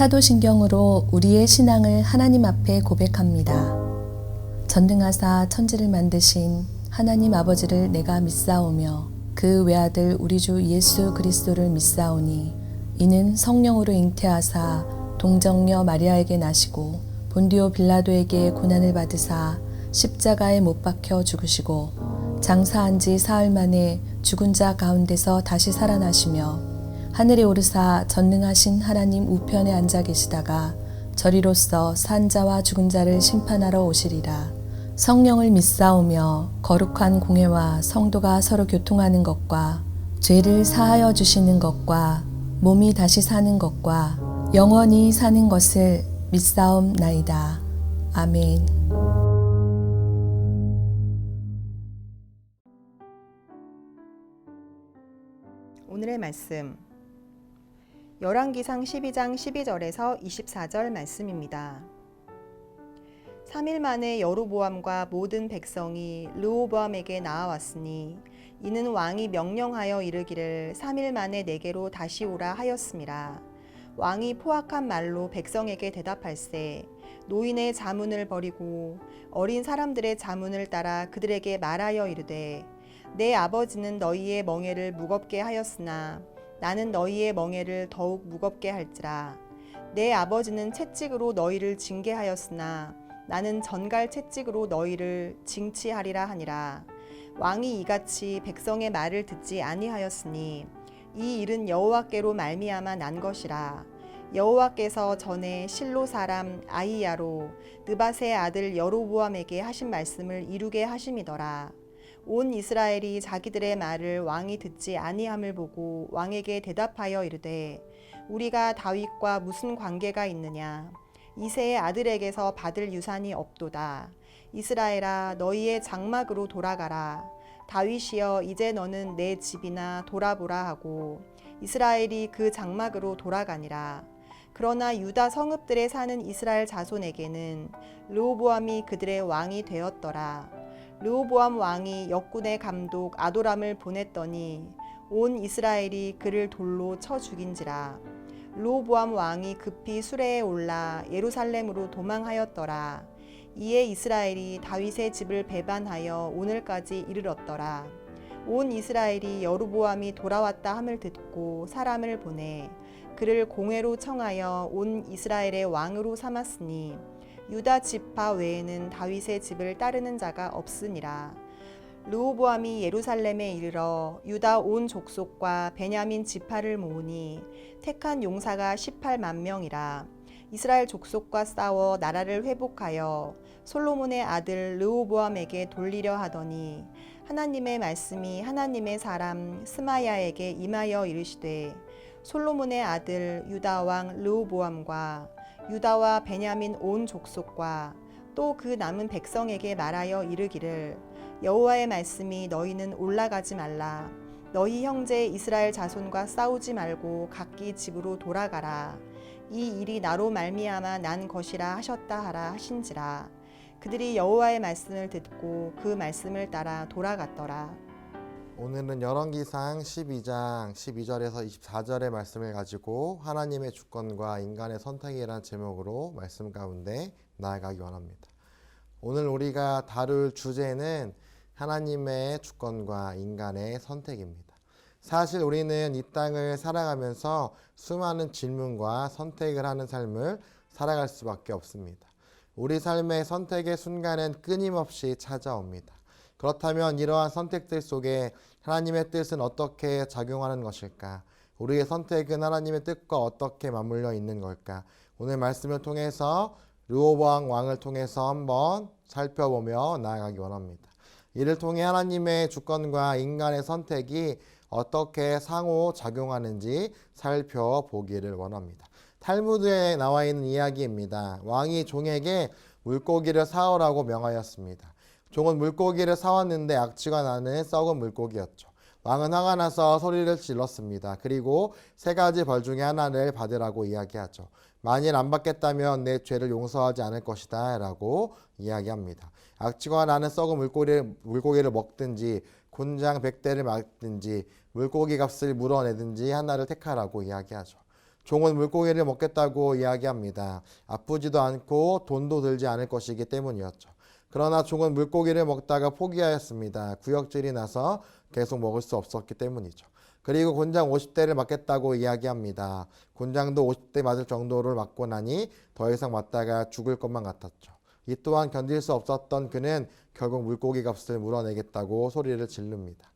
사도신경으로 우리의 신앙을 하나님 앞에 고백합니다. 전능하사 천지를 만드신 하나님 아버지를 내가 믿사오며 그 외아들 우리 주 예수 그리스도를 믿사오니 이는 성령으로 잉태하사 동정녀 마리아에게 나시고 본디오 빌라도에게 고난을 받으사 십자가에 못 박혀 죽으시고 장사한 지 사흘 만에 죽은 자 가운데서 다시 살아나시며 하늘에 오르사 전능하신 하나님 우편에 앉아 계시다가 저리로서 산 자와 죽은 자를 심판하러 오시리라. 성령을 믿사오며 거룩한 공회와 성도가 서로 교통하는 것과 죄를 사하여 주시는 것과 몸이 다시 사는 것과 영원히 사는 것을 믿사옵나이다. 아멘. 오늘의 말씀 열왕기상 12장 12절에서 24절 말씀입니다. 3일 만에 여로보암과 모든 백성이 르호보암에게 나아왔으니 이는 왕이 명령하여 이르기를 3일 만에 내게로 다시 오라 하였음이라. 왕이 포악한 말로 백성에게 대답할세 노인의 자문을 버리고 어린 사람들의 자문을 따라 그들에게 말하여 이르되 내 아버지는 너희의 멍에를 무겁게 하였으나 나는 너희의 멍에를 더욱 무겁게 할지라. 내 아버지는 채찍으로 너희를 징계하였으나 나는 전갈 채찍으로 너희를 징치하리라 하니라. 왕이 이같이 백성의 말을 듣지 아니하였으니 이 일은 여호와께로 말미암아 난 것이라. 여호와께서 전에 실로 사람 아히야로 느밧의 아들 여로보암에게 하신 말씀을 이루게 하심이더라. 온 이스라엘이 자기들의 말을 왕이 듣지 아니함을 보고 왕에게 대답하여 이르되 우리가 다윗과 무슨 관계가 있느냐. 이새의 아들에게서 받을 유산이 없도다. 이스라엘아 너희의 장막으로 돌아가라. 다윗이여 이제 너는 내 집이나 돌아보라 하고 이스라엘이 그 장막으로 돌아가니라. 그러나 유다 성읍들에 사는 이스라엘 자손에게는 르호보암이 그들의 왕이 되었더라. 르호보암 왕이 역군의 감독 아도람을 보냈더니 온 이스라엘이 그를 돌로 쳐 죽인지라. 르호보암 왕이 급히 수레에 올라 예루살렘으로 도망하였더라. 이에 이스라엘이 다윗의 집을 배반하여 오늘까지 이르렀더라. 온 이스라엘이 여로보암이 돌아왔다 함을 듣고 사람을 보내 그를 공회로 청하여 온 이스라엘의 왕으로 삼았으니 유다 지파 외에는 다윗의 집을 따르는 자가 없으니라. 르호보암이 예루살렘에 이르러 유다 온 족속과 베냐민 지파를 모으니 택한 용사가 18만 명이라. 이스라엘 족속과 싸워 나라를 회복하여 솔로몬의 아들 르호보암에게 돌리려 하더니 하나님의 말씀이 하나님의 사람 스마야에게 임하여 이르시되 솔로몬의 아들 유다 왕 르호보암과 유다와 베냐민 온 족속과 또 그 남은 백성에게 말하여 이르기를 여호와의 말씀이 너희는 올라가지 말라. 너희 형제 이스라엘 자손과 싸우지 말고 각기 집으로 돌아가라. 이 일이 나로 말미암아 난 것이라 하셨다 하라 하신지라. 그들이 여호와의 말씀을 듣고 그 말씀을 따라 돌아갔더라. 오늘은 열왕기상 12장 12절에서 24절의 말씀을 가지고 하나님의 주권과 인간의 선택이라는 제목으로 말씀 가운데 나아가기 원합니다. 오늘 우리가 다룰 주제는 하나님의 주권과 인간의 선택입니다. 사실 우리는 이 땅을 살아가면서 수많은 질문과 선택을 하는 삶을 살아갈 수밖에 없습니다. 우리 삶의 선택의 순간은 끊임없이 찾아옵니다. 그렇다면 이러한 선택들 속에 하나님의 뜻은 어떻게 작용하는 것일까? 우리의 선택은 하나님의 뜻과 어떻게 맞물려 있는 걸까? 오늘 말씀을 통해서 르호보암 왕을 통해서 한번 살펴보며 나아가기 원합니다. 이를 통해 하나님의 주권과 인간의 선택이 어떻게 상호작용하는지 살펴보기를 원합니다. 탈무드에 나와 있는 이야기입니다. 왕이 종에게 물고기를 사오라고 명하였습니다. 종은 물고기를 사왔는데 악취가 나는 썩은 물고기였죠. 왕은 화가 나서 소리를 질렀습니다. 그리고 세 가지 벌 중에 하나를 받으라고 이야기하죠. 만일 안 받겠다면 내 죄를 용서하지 않을 것이다 라고 이야기합니다. 악취가 나는 썩은 물고기를 먹든지 곤장 100대를 맞든지 물고기 값을 물어내든지 하나를 택하라고 이야기하죠. 종은 물고기를 먹겠다고 이야기합니다. 아프지도 않고 돈도 들지 않을 것이기 때문이었죠. 그러나 종은 물고기를 먹다가 포기하였습니다. 구역질이 나서 계속 먹을 수 없었기 때문이죠. 그리고 곤장 50대를 맞겠다고 이야기합니다. 곤장도 50대 맞을 정도를 맞고 나니 더 이상 맞다가 죽을 것만 같았죠. 이 또한 견딜 수 없었던 그는 결국 물고기 값을 물어내겠다고 소리를 지릅니다.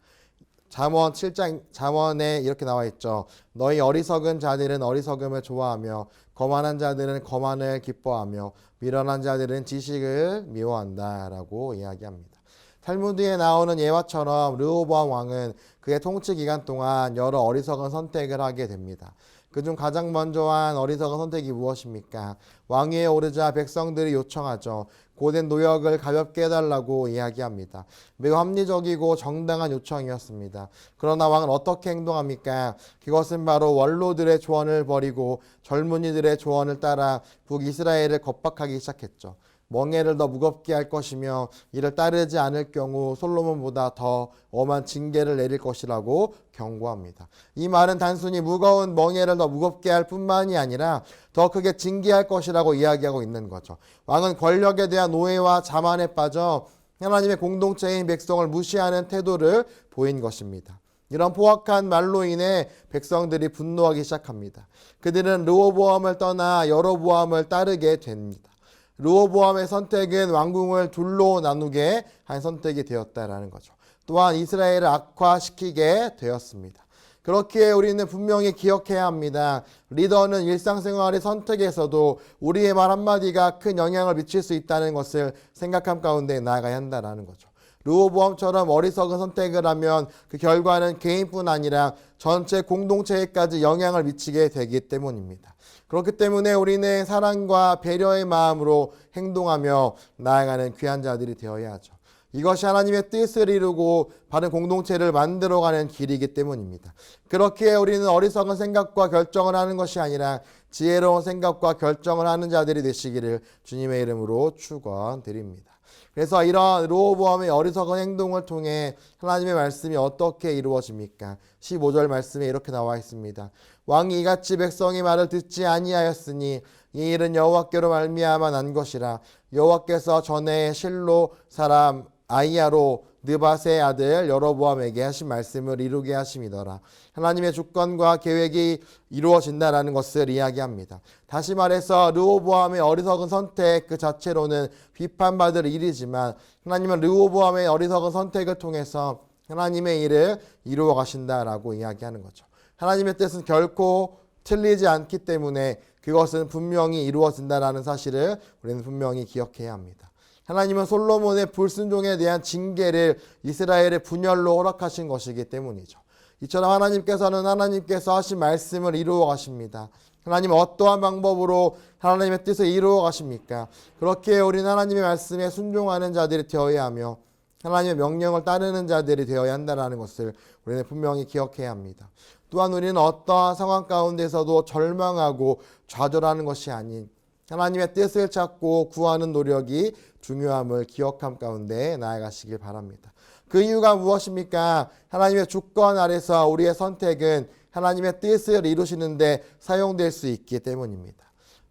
잠언 7장 잠언에 이렇게 나와 있죠. 너희 어리석은 자들은 어리석음을 좋아하며 거만한 자들은 거만을 기뻐하며 미련한 자들은 지식을 미워한다 라고 이야기합니다. 탈무드에 나오는 예화처럼 르호보암 왕은 그의 통치 기간 동안 여러 어리석은 선택을 하게 됩니다. 그중 가장 먼저 한 어리석은 선택이 무엇입니까? 왕위에 오르자 백성들이 요청하죠. 고된 노역을 가볍게 해달라고 이야기합니다. 매우 합리적이고 정당한 요청이었습니다. 그러나 왕은 어떻게 행동합니까? 그것은 바로 원로들의 조언을 버리고 젊은이들의 조언을 따라 북이스라엘을 겁박하기 시작했죠. 멍에를 더 무겁게 할 것이며 이를 따르지 않을 경우 솔로몬보다 더 엄한 징계를 내릴 것이라고 경고합니다. 이 말은 단순히 무거운 멍에를 더 무겁게 할 뿐만이 아니라 더 크게 징계할 것이라고 이야기하고 있는 거죠. 왕은 권력에 대한 오해와 자만에 빠져 하나님의 공동체인 백성을 무시하는 태도를 보인 것입니다. 이런 포악한 말로 인해 백성들이 분노하기 시작합니다. 그들은 르호보암을 떠나 여로보암을 따르게 됩니다. 르호보암의 선택은 왕궁을 둘로 나누게 한 선택이 되었다라는 거죠. 또한 이스라엘을 악화시키게 되었습니다. 그렇기에 우리는 분명히 기억해야 합니다. 리더는 일상생활의 선택에서도 우리의 말 한마디가 큰 영향을 미칠 수 있다는 것을 생각함 가운데 나아가야 한다는 거죠. 르호보암처럼 어리석은 선택을 하면 그 결과는 개인뿐 아니라 전체 공동체에까지 영향을 미치게 되기 때문입니다. 그렇기 때문에 우리는 사랑과 배려의 마음으로 행동하며 나아가는 귀한 자들이 되어야 하죠. 이것이 하나님의 뜻을 이루고 바른 공동체를 만들어가는 길이기 때문입니다. 그렇기에 우리는 어리석은 생각과 결정을 하는 것이 아니라 지혜로운 생각과 결정을 하는 자들이 되시기를 주님의 이름으로 축원드립니다. 그래서 이런 르호보암의 어리석은 행동을 통해 하나님의 말씀이 어떻게 이루어집니까? 15절 말씀에 이렇게 나와 있습니다. 왕이 이같이 백성의 말을 듣지 아니하였으니 이 일은 여호와께로 말미암아 난 것이라. 여호와께서 전에 실로 사람 아이야로 느밧의 아들 여로보암에게 하신 말씀을 이루게 하심이더라. 하나님의 주권과 계획이 이루어진다라는 것을 이야기합니다. 다시 말해서 르호보암의 어리석은 선택 그 자체로는 비판받을 일이지만 하나님은 르호보암의 어리석은 선택을 통해서 하나님의 일을 이루어 가신다라고 이야기하는 거죠. 하나님의 뜻은 결코 틀리지 않기 때문에 그것은 분명히 이루어진다라는 사실을 우리는 분명히 기억해야 합니다. 하나님은 솔로몬의 불순종에 대한 징계를 이스라엘의 분열로 허락하신 것이기 때문이죠. 이처럼 하나님께서 하신 말씀을 이루어 가십니다. 하나님은 어떠한 방법으로 하나님의 뜻을 이루어 가십니까? 그렇게 우리는 하나님의 말씀에 순종하는 자들이 되어야 하며 하나님의 명령을 따르는 자들이 되어야 한다는 것을 우리는 분명히 기억해야 합니다. 또한 우리는 어떠한 상황 가운데서도 절망하고 좌절하는 것이 아닌 하나님의 뜻을 찾고 구하는 노력이 중요함을 기억함 가운데 나아가시길 바랍니다. 그 이유가 무엇입니까? 하나님의 주권 아래서 우리의 선택은 하나님의 뜻을 이루시는데 사용될 수 있기 때문입니다.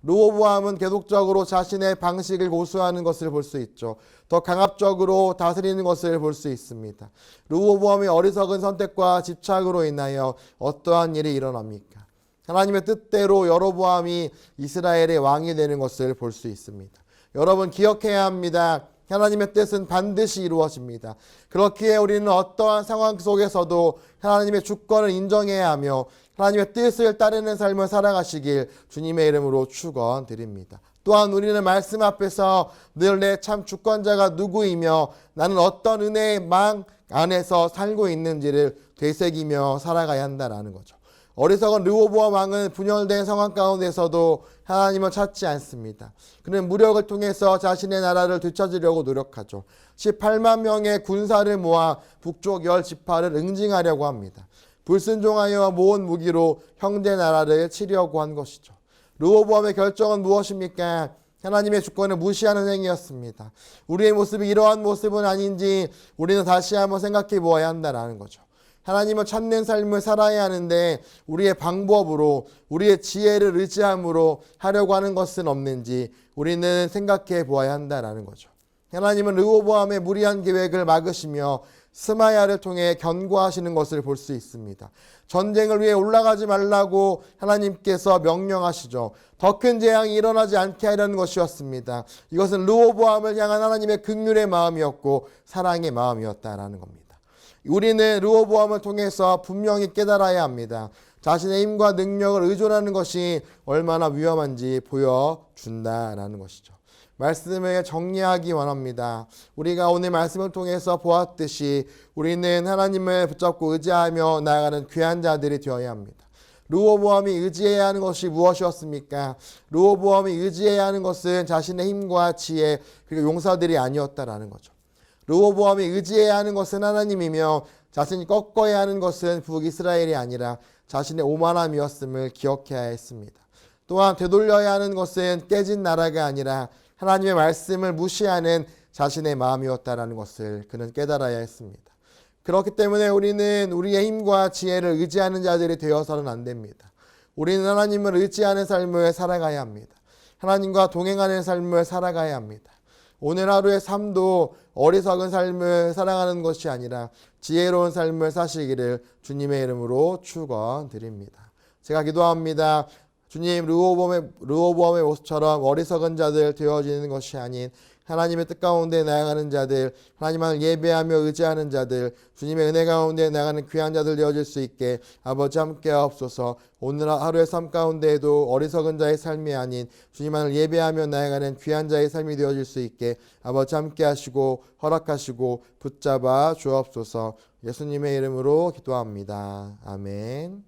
르호보암은 계속적으로 자신의 방식을 고수하는 것을 볼 수 있죠. 더 강압적으로 다스리는 것을 볼 수 있습니다. 르호보암의 어리석은 선택과 집착으로 인하여 어떠한 일이 일어납니까? 하나님의 뜻대로 여로보암이 이스라엘의 왕이 되는 것을 볼 수 있습니다. 여러분 기억해야 합니다. 하나님의 뜻은 반드시 이루어집니다. 그렇기에 우리는 어떠한 상황 속에서도 하나님의 주권을 인정해야 하며 하나님의 뜻을 따르는 삶을 살아가시길 주님의 이름으로 축원드립니다. 또한 우리는 말씀 앞에서 늘 내 참 주권자가 누구이며 나는 어떤 은혜의 망 안에서 살고 있는지를 되새기며 살아가야 한다는 거죠. 어리석은 르호보암 왕은 분열된 상황 가운데서도 하나님을 찾지 않습니다. 그는 무력을 통해서 자신의 나라를 되찾으려고 노력하죠. 18만 명의 군사를 모아 북쪽 10지파를 응징하려고 합니다. 불순종하여 모은 무기로 형제 나라를 치려고 한 것이죠. 르호보암의 결정은 무엇입니까? 하나님의 주권을 무시하는 행위였습니다. 우리의 모습이 이러한 모습은 아닌지 우리는 다시 한번 생각해 보아야 한다는 거죠. 하나님을 찾는 삶을 살아야 하는데 우리의 방법으로 우리의 지혜를 의지함으로 하려고 하는 것은 없는지 우리는 생각해 보아야 한다라는 거죠. 하나님은 르호보암의 무리한 계획을 막으시며 스마야를 통해 견고하시는 것을 볼 수 있습니다. 전쟁을 위해 올라가지 말라고 하나님께서 명령하시죠. 더 큰 재앙이 일어나지 않게 하려는 것이었습니다. 이것은 르호보암을 향한 하나님의 긍휼의 마음이었고 사랑의 마음이었다라는 겁니다. 우리는 르호보암을 통해서 분명히 깨달아야 합니다. 자신의 힘과 능력을 의존하는 것이 얼마나 위험한지 보여준다라는 것이죠. 말씀을 정리하기 원합니다. 우리가 오늘 말씀을 통해서 보았듯이 우리는 하나님을 붙잡고 의지하며 나아가는 귀한 자들이 되어야 합니다. 르호보암이 의지해야 하는 것이 무엇이었습니까? 르호보암이 의지해야 하는 것은 자신의 힘과 지혜 그리고 용사들이 아니었다라는 거죠. 르호보암이 의지해야 하는 것은 하나님이며 자신이 꺾어야 하는 것은 북이스라엘이 아니라 자신의 오만함이었음을 기억해야 했습니다. 또한 되돌려야 하는 것은 깨진 나라가 아니라 하나님의 말씀을 무시하는 자신의 마음이었다라는 것을 그는 깨달아야 했습니다. 그렇기 때문에 우리는 우리의 힘과 지혜를 의지하는 자들이 되어서는 안 됩니다. 우리는 하나님을 의지하는 삶을 살아가야 합니다. 하나님과 동행하는 삶을 살아가야 합니다. 오늘 하루의 삶도 어리석은 삶을 살아가는 것이 아니라 지혜로운 삶을 사시기를 주님의 이름으로 축원드립니다. 제가 기도합니다. 주님, 르호보암의 모습처럼 어리석은 자들 되어지는 것이 아닌 하나님의 뜻 가운데 나아가는 자들, 하나님을 예배하며 의지하는 자들, 주님의 은혜 가운데 나아가는 귀한 자들 되어질 수 있게 아버지 함께 하옵소서. 오늘 하루의 삶 가운데에도 어리석은 자의 삶이 아닌 주님을 예배하며 나아가는 귀한 자의 삶이 되어질 수 있게 아버지 함께 하시고 허락하시고 붙잡아 주옵소서. 예수님의 이름으로 기도합니다. 아멘.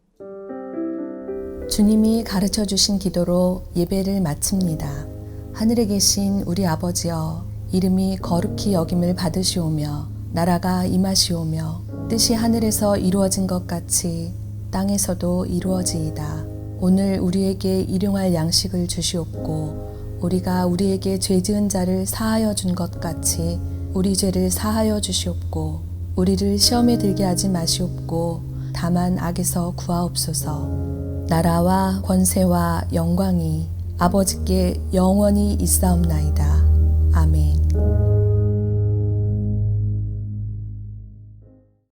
주님이 가르쳐 주신 기도로 예배를 마칩니다. 하늘에 계신 우리 아버지여, 이름이 거룩히 여김을 받으시오며 나라가 임하시오며 뜻이 하늘에서 이루어진 것 같이 땅에서도 이루어지이다. 오늘 우리에게 일용할 양식을 주시옵고 우리가 우리에게 죄 지은 자를 사하여 준 것 같이 우리 죄를 사하여 주시옵고 우리를 시험에 들게 하지 마시옵고 다만 악에서 구하옵소서. 나라와 권세와 영광이 아버지께 영원히 있사옵나이다. 아멘.